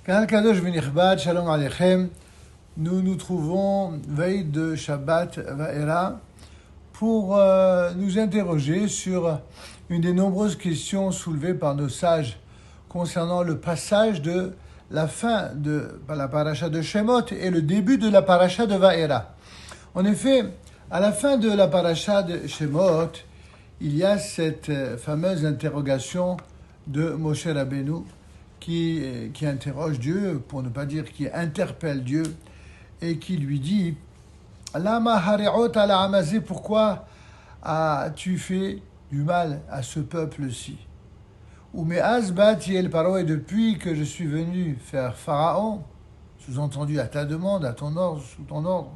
Kanal Kadosh V'Nichbad, Shalom Aleichem. Nous nous trouvons veille de Shabbat Va'era pour nous interroger sur une des nombreuses questions soulevées par nos sages concernant le passage de la fin de la paracha de Shemot et le début de la paracha de Va'era. En effet, à la fin de la paracha de Shemot, il y a cette fameuse interrogation de Moshe Rabbeinu qui interroge Dieu, pour ne pas dire qui interpelle Dieu, et qui lui dit « Lama hareot ala amazé, pourquoi as-tu fait du mal à ce peuple-ci » Ou « Me'az bati el paro, et depuis que je suis venu faire Pharaon, sous-entendu à ta demande, à ton ordre, sous ton ordre,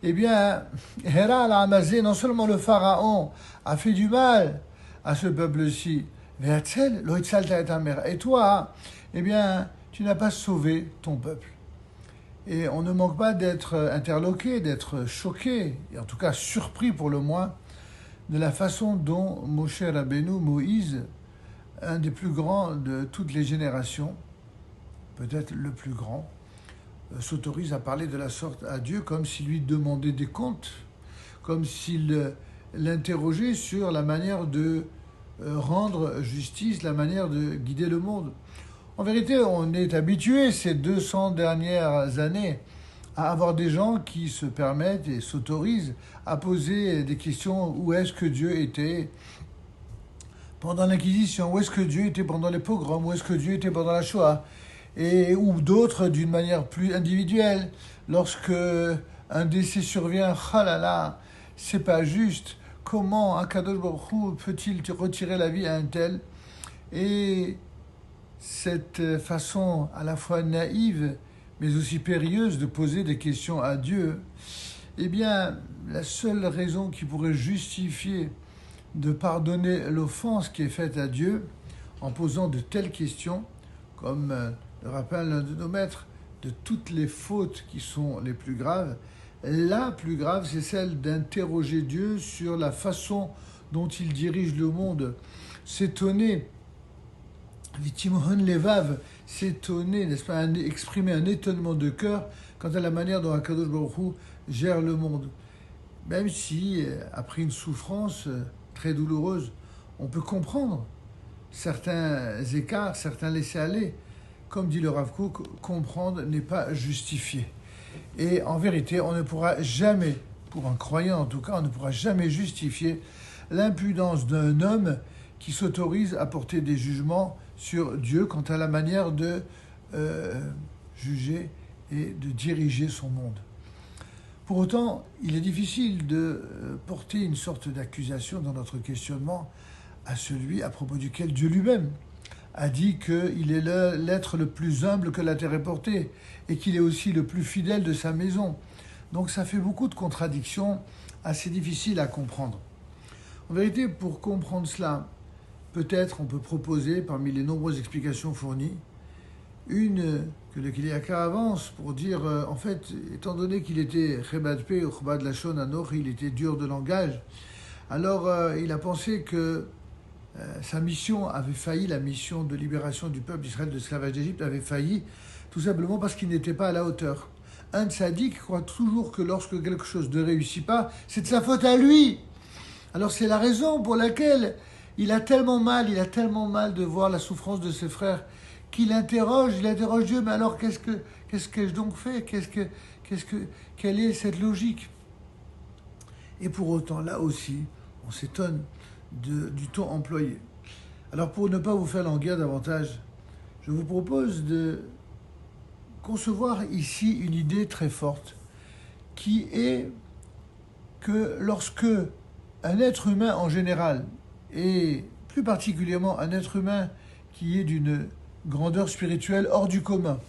eh bien, Hera ala amazé, non seulement le Pharaon a fait du mal à ce peuple-ci, et toi, eh bien, tu n'as pas sauvé ton peuple. Et on ne manque pas d'être interloqué, d'être choqué, et en tout cas surpris pour le moins, de la façon dont Moshe Rabbeinu, Moïse, un des plus grands de toutes les générations, peut-être le plus grand, s'autorise à parler de la sorte à Dieu comme s'il lui demandait des comptes, comme s'il l'interrogeait sur la manière de rendre justice, la manière de guider le monde. En vérité, on est habitué ces 200 dernières années à avoir des gens qui se permettent et s'autorisent à poser des questions. Où est-ce que Dieu était pendant l'Inquisition? Où est-ce que Dieu était pendant les pogroms? Où est-ce que Dieu était pendant la Shoah? Ou d'autres d'une manière plus individuelle. Lorsque un décès survient, ah là là, c'est pas juste. Comment Akadosh Baruch Hu peut-il retirer la vie à un tel? Et cette façon à la fois naïve, mais aussi périlleuse de poser des questions à Dieu, eh bien, la seule raison qui pourrait justifier de pardonner l'offense qui est faite à Dieu en posant de telles questions, comme le rappelle l'un de nos maîtres, de toutes les fautes qui sont les plus graves, la plus grave, c'est celle d'interroger Dieu sur la façon dont il dirige le monde. S'étonner, Vitimhon Levav, s'étonner, n'est-ce pas, exprimer un étonnement de cœur quant à la manière dont Akadosh Baruch Hu gère le monde. Même si, après une souffrance très douloureuse, on peut comprendre certains écarts, certains laissés-aller. Comme dit le Rav Kook, comprendre n'est pas justifier. Et en vérité, on ne pourra jamais, pour un croyant en tout cas, on ne pourra jamais justifier l'impudence d'un homme qui s'autorise à porter des jugements sur Dieu quant à la manière de juger et de diriger son monde. Pour autant, il est difficile de porter une sorte d'accusation dans notre questionnement à celui à propos duquel Dieu lui-même a dit qu'il est l'être le plus humble que la terre ait porté et qu'il est aussi le plus fidèle de sa maison. Donc ça fait beaucoup de contradictions assez difficiles à comprendre. En vérité, pour comprendre cela, peut-être on peut proposer, parmi les nombreuses explications fournies, une que le Kiliaka avance pour dire, en fait, étant donné qu'il était Chebad Pe ou Chebad Lashon Anoch, il était dur de langage, alors il a pensé que sa mission avait failli, la mission de libération du peuple d'Israël de l'esclavage d'Égypte avait failli, tout simplement parce qu'il n'était pas à la hauteur. Un tzaddik croit toujours que lorsque quelque chose ne réussit pas, c'est de sa faute à lui. Alors c'est la raison pour laquelle il a tellement mal de voir la souffrance de ses frères, qu'il interroge Dieu, mais alors qu'est-ce que j'ai donc fait? Quelle est cette logique? Et pour autant, là aussi, on s'étonne du ton employé. Alors pour ne pas vous faire languir davantage, je vous propose de concevoir ici une idée très forte qui est que lorsque un être humain en général, et plus particulièrement un être humain qui est d'une grandeur spirituelle hors du commun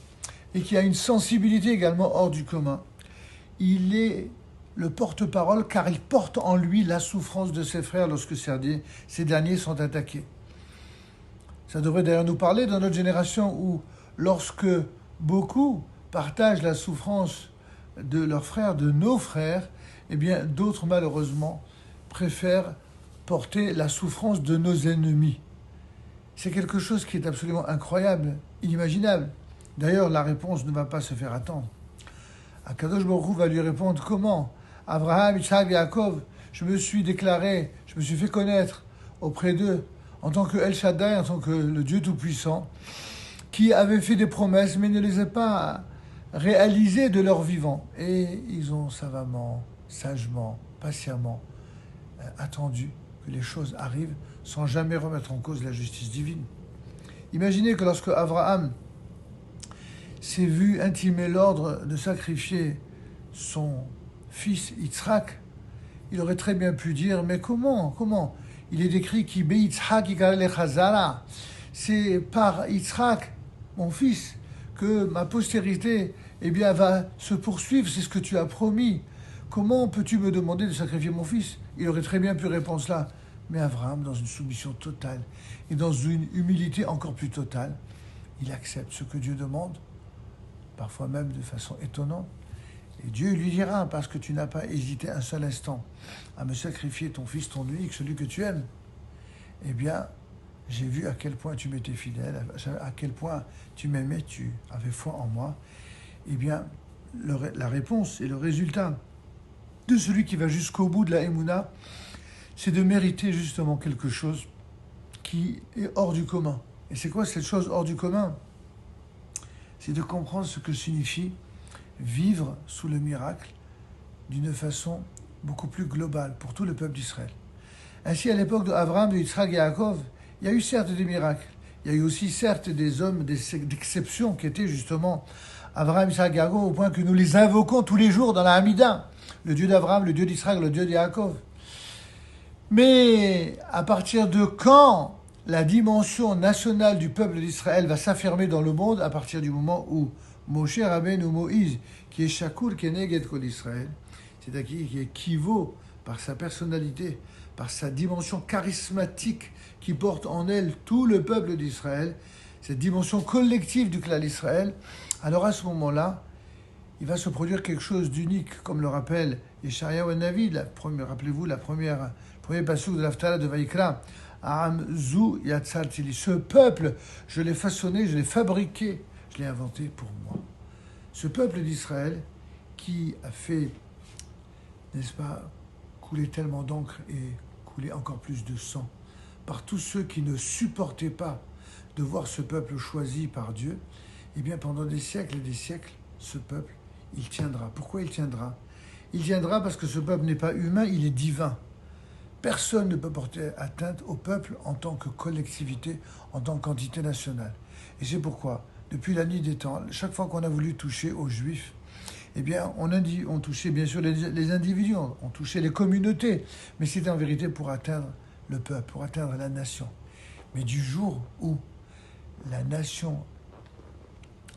et qui a une sensibilité également hors du commun, il est le porte-parole car il porte en lui la souffrance de ses frères lorsque ces derniers sont attaqués. Ça devrait d'ailleurs nous parler dans notre génération où lorsque beaucoup partagent la souffrance de leurs frères, de nos frères, eh bien d'autres malheureusement préfèrent porter la souffrance de nos ennemis. C'est quelque chose qui est absolument incroyable, inimaginable. D'ailleurs, la réponse ne va pas se faire attendre. Akadosh Baruch Hu va lui répondre comment? Abraham, Yitzhak, Yaakov, je me suis déclaré, je me suis fait connaître auprès d'eux en tant que El Shaddai, en tant que le Dieu Tout-Puissant, qui avait fait des promesses mais ne les a pas réalisées de leur vivant. Et ils ont savamment, sagement, patiemment attendu que les choses arrivent sans jamais remettre en cause la justice divine. Imaginez que lorsque Abraham s'est vu intimer l'ordre de sacrifier son fils Yitzhak, il aurait très bien pu dire, mais comment? Il est décrit qui be Yitzhak yigaleh chazara. C'est par Yitzhak, mon fils, que ma postérité va se poursuivre, c'est ce que tu as promis. Comment peux-tu me demander de sacrifier mon fils? Il aurait très bien pu répondre cela. Mais Abraham, dans une soumission totale et dans une humilité encore plus totale, il accepte ce que Dieu demande, parfois même de façon étonnante. Et Dieu lui dira, parce que tu n'as pas hésité un seul instant à me sacrifier ton fils, ton unique, celui que tu aimes, j'ai vu à quel point tu m'étais fidèle, à quel point tu m'aimais, tu avais foi en moi. La réponse et le résultat de celui qui va jusqu'au bout de la Emouna, c'est de mériter justement quelque chose qui est hors du commun. Et c'est quoi cette chose hors du commun? C'est de comprendre ce que signifie vivre sous le miracle d'une façon beaucoup plus globale pour tout le peuple d'Israël. Ainsi, à l'époque d'Abraham, de Yitzhak et Yaakov, il y a eu certes des miracles. Il y a eu aussi certes des hommes d'exception qui étaient justement Abraham, Yitzhak et Yaakov, au point que nous les invoquons tous les jours dans la Hamida. Le Dieu d'Abraham, le Dieu d'Israël, le Dieu de Yaakov. Mais à partir de quand la dimension nationale du peuple d'Israël va s'affirmer dans le monde? À partir du moment où Moshe Rabbeinu ou Moïse, qui est Shakur Keneged Kol Israël, c'est-à-dire qui équivaut par sa personnalité, par sa dimension charismatique qui porte en elle tout le peuple d'Israël, cette dimension collective du clan d'Israël, alors à ce moment-là, il va se produire quelque chose d'unique, comme le rappelle Yeshayahu Navi, rappelez-vous le premier passage de l'Haftala de Vaïkra, A'am Zu Yatzartili. Ce peuple, je l'ai façonné, je l'ai fabriqué, je l'ai inventé pour moi. Ce peuple d'Israël qui a fait, n'est-ce pas, couler tellement d'encre et couler encore plus de sang par tous ceux qui ne supportaient pas de voir ce peuple choisi par Dieu, pendant des siècles et des siècles, ce peuple, il tiendra. Pourquoi il tiendra? Il tiendra parce que ce peuple n'est pas humain, il est divin. Personne ne peut porter atteinte au peuple en tant que collectivité, en tant qu'entité nationale. Et c'est pourquoi, depuis la nuit des temps, chaque fois qu'on a voulu toucher aux Juifs, on touchait bien sûr les individus, on touchait les communautés, mais c'était en vérité pour atteindre le peuple, pour atteindre la nation. Mais du jour où la nation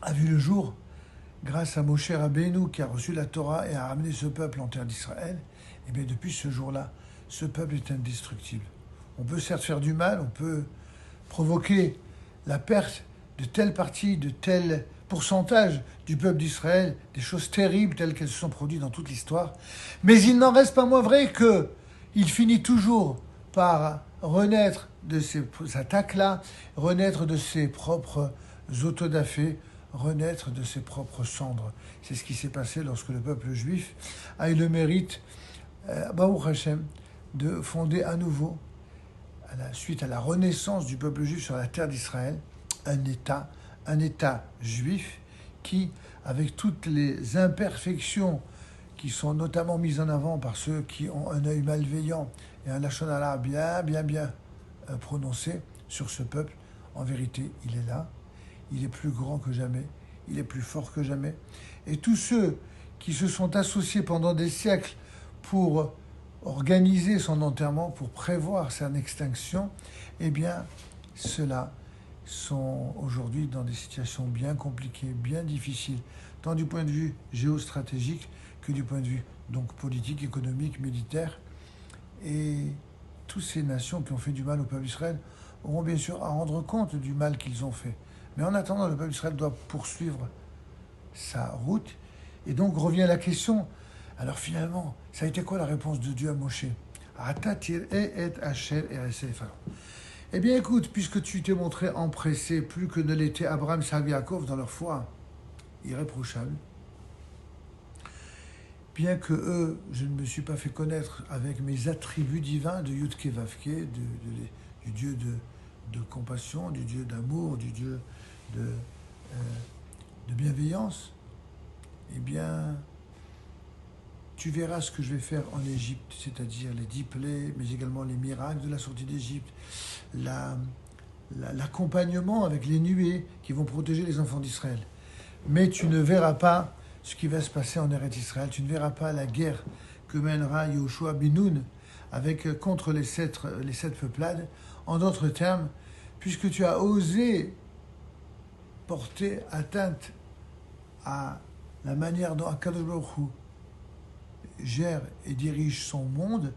a vu le jour, grâce à Moshe Rabbeinu qui a reçu la Torah et a ramené ce peuple en terre d'Israël, depuis ce jour-là, ce peuple est indestructible. On peut certes faire du mal, on peut provoquer la perte de telle partie, de tel pourcentage du peuple d'Israël, des choses terribles telles qu'elles se sont produites dans toute l'histoire, mais il n'en reste pas moins vrai qu'il finit toujours par renaître de ces attaques-là, renaître de ses propres autodafés, renaître de ses propres cendres. C'est ce qui s'est passé lorsque le peuple juif a eu le mérite, Baruch Hashem, de fonder à nouveau, suite à la renaissance du peuple juif sur la terre d'Israël, un État juif qui, avec toutes les imperfections qui sont notamment mises en avant par ceux qui ont un œil malveillant et un lashon hara bien prononcé sur ce peuple, en vérité, il est là, il est plus grand que jamais, il est plus fort que jamais. Et tous ceux qui se sont associés pendant des siècles pour organiser son enterrement, pour prévoir son extinction, ceux-là sont aujourd'hui dans des situations bien compliquées, bien difficiles, tant du point de vue géostratégique que du point de vue donc politique, économique, militaire. Et toutes ces nations qui ont fait du mal au peuple d'Israël auront bien sûr à rendre compte du mal qu'ils ont fait. Mais en attendant, le peuple d'Israël doit poursuivre sa route. Et donc revient la question, alors finalement, ça a été quoi la réponse de Dieu à Moshe? Eh bien écoute, puisque tu t'es montré empressé plus que ne l'était Abraham, Isaac et Yaakov dans leur foi irréprochable, bien que eux, je ne me suis pas fait connaître avec mes attributs divins de Yudke Vavke, du Dieu de compassion, du Dieu d'amour, du Dieu de, de bienveillance, eh bien, tu verras ce que je vais faire en Égypte, c'est-à-dire les 10 plaies, mais également les miracles de la sortie d'Égypte, l'accompagnement avec les nuées qui vont protéger les enfants d'Israël. Mais tu ne verras pas ce qui va se passer en Eretz Israël, tu ne verras pas la guerre que mènera Yehoshua bin Nun contre les sept peuplades. En d'autres termes, puisque tu as osé porter atteinte à la manière dont Akadosh Baruch Hu gère et dirige son monde,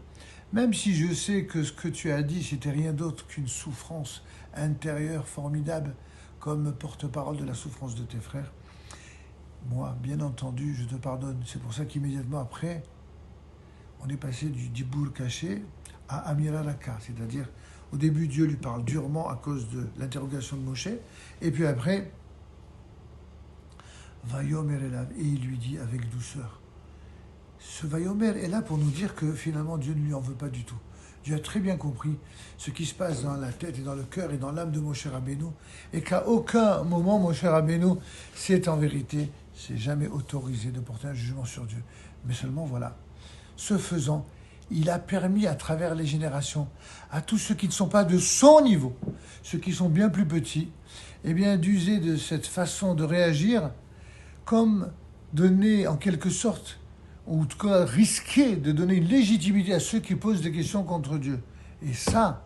même si je sais que ce que tu as dit, c'était rien d'autre qu'une souffrance intérieure formidable, comme porte-parole de la souffrance de tes frères, moi, bien entendu, je te pardonne. C'est pour ça qu'immédiatement après, on est passé du Dibour caché à Amira Raka, c'est-à-dire, au début, Dieu lui parle durement à cause de l'interrogation de Moshe, et puis après, Vayomer Elav, et il lui dit avec douceur. Ce Vayomer est là pour nous dire que finalement Dieu ne lui en veut pas du tout. Dieu a très bien compris ce qui se passe dans la tête et dans le cœur et dans l'âme de Moshe Rabbeinu, et qu'à aucun moment Moshe Rabbeinu s'est en vérité, s'est jamais autorisé de porter un jugement sur Dieu. Mais seulement voilà, ce faisant, il a permis à travers les générations, à tous ceux qui ne sont pas de son niveau, ceux qui sont bien plus petits, eh bien d'user de cette façon de réagir comme donner en quelque sorte, ou en tout cas risquer de donner une légitimité à ceux qui posent des questions contre Dieu. Et ça,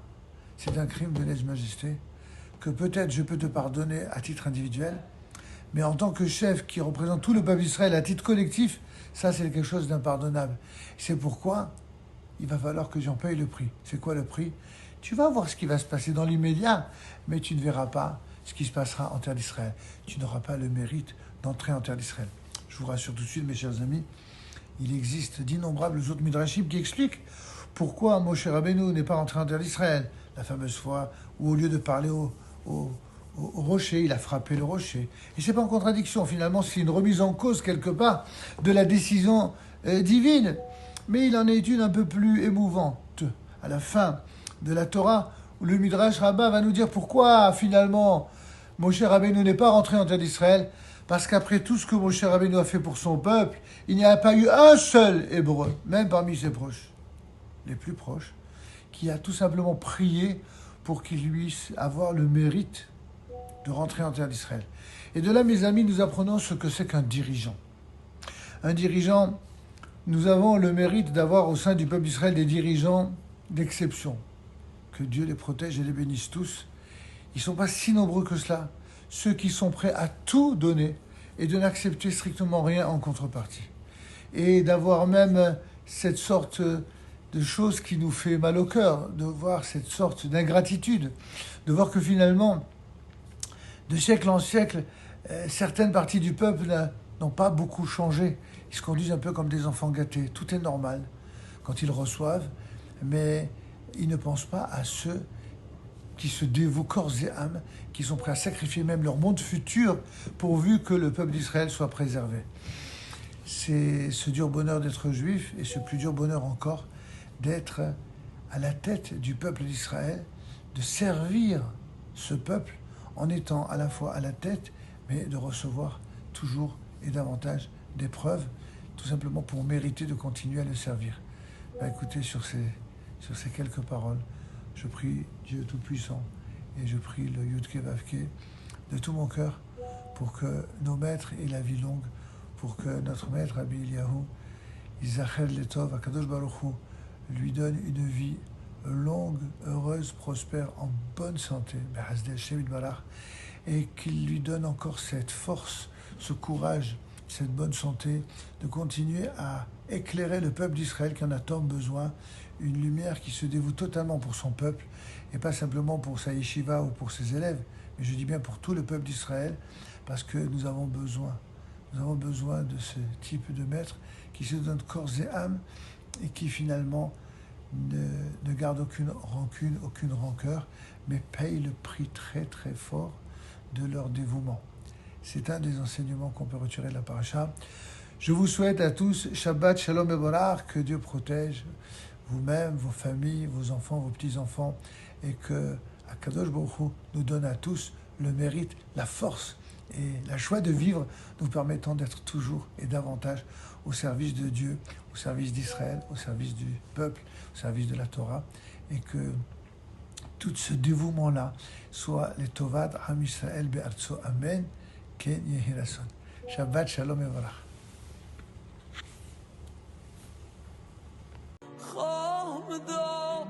c'est un crime de lèse-majesté que peut-être je peux te pardonner à titre individuel, mais en tant que chef qui représente tout le peuple d'Israël à titre collectif, ça c'est quelque chose d'impardonnable. C'est pourquoi il va falloir que j'en paye le prix. C'est quoi le prix? Tu vas voir ce qui va se passer dans l'immédiat, mais tu ne verras pas ce qui se passera en terre d'Israël. Tu n'auras pas le mérite d'entrer en terre d'Israël. Je vous rassure tout de suite, mes chers amis, il existe d'innombrables autres midrashim qui expliquent pourquoi Moshe Rabbeinu n'est pas rentré en terre d'Israël. La fameuse fois où, au lieu de parler au rocher, il a frappé le rocher. Et c'est pas en contradiction, finalement, c'est une remise en cause quelque part de la décision divine. Mais il en est une un peu plus émouvante à la fin de la Torah, où le Midrash Rabbah va nous dire pourquoi finalement Moshe Rabbeinu n'est pas rentré en terre d'Israël. Parce qu'après tout ce que Moshe Rabbeinu a fait pour son peuple, il n'y a pas eu un seul Hébreu, même parmi ses proches, les plus proches, qui a tout simplement prié pour qu'il puisse avoir le mérite de rentrer en terre d'Israël. Et de là, mes amis, nous apprenons ce que c'est qu'un dirigeant. Un dirigeant, nous avons le mérite d'avoir au sein du peuple d'Israël des dirigeants d'exception. Que Dieu les protège et les bénisse tous. Ils ne sont pas si nombreux que cela. Ceux qui sont prêts à tout donner et de n'accepter strictement rien en contrepartie. Et d'avoir même cette sorte de chose qui nous fait mal au cœur, de voir cette sorte d'ingratitude, de voir que finalement, de siècle en siècle, certaines parties du peuple n'ont pas beaucoup changé. Ils se conduisent un peu comme des enfants gâtés. Tout est normal quand ils reçoivent, mais ils ne pensent pas à ceux qui se dévouent corps et âme, qui sont prêts à sacrifier même leur monde futur pourvu que le peuple d'Israël soit préservé. C'est ce dur bonheur d'être juif et ce plus dur bonheur encore d'être à la tête du peuple d'Israël, de servir ce peuple en étant à la fois à la tête, mais de recevoir toujours et davantage d'épreuves, tout simplement pour mériter de continuer à le servir. Écoutez, sur ces quelques paroles, je prie Dieu Tout-Puissant et je prie le Yudke Vavke de tout mon cœur pour que nos maîtres aient la vie longue, pour que notre maître Rabbi Eliyahu, Yizacher Letov, Akadosh Baruch Hu, lui donne une vie longue, heureuse, prospère, en bonne santé, et qu'il lui donne encore cette force, ce courage, cette bonne santé, de continuer à éclairer le peuple d'Israël qui en a tant besoin, une lumière qui se dévoue totalement pour son peuple, et pas simplement pour sa yeshiva ou pour ses élèves, mais je dis bien pour tout le peuple d'Israël, parce que nous avons besoin de ce type de maître qui se donne corps et âme, et qui finalement ne gardent aucune rancune, aucune rancœur, mais payent le prix très très fort de leur dévouement. C'est un des enseignements qu'on peut retirer de la paracha. Je vous souhaite à tous Shabbat Shalom et Borar, que Dieu protège vous-même, vos familles, vos enfants, vos petits-enfants, et que Akadosh Baruch Hu nous donne à tous le mérite, la force et la joie de vivre, nous permettant d'être toujours et davantage au service de Dieu, au service d'Israël, au service du peuple, au service de la Torah, et que tout ce dévouement-là soit les Tovat Am Yisraël Be'artso. Amen. Ken Yehi Ratzon. Shabbat Shalom et Barach. خام داغ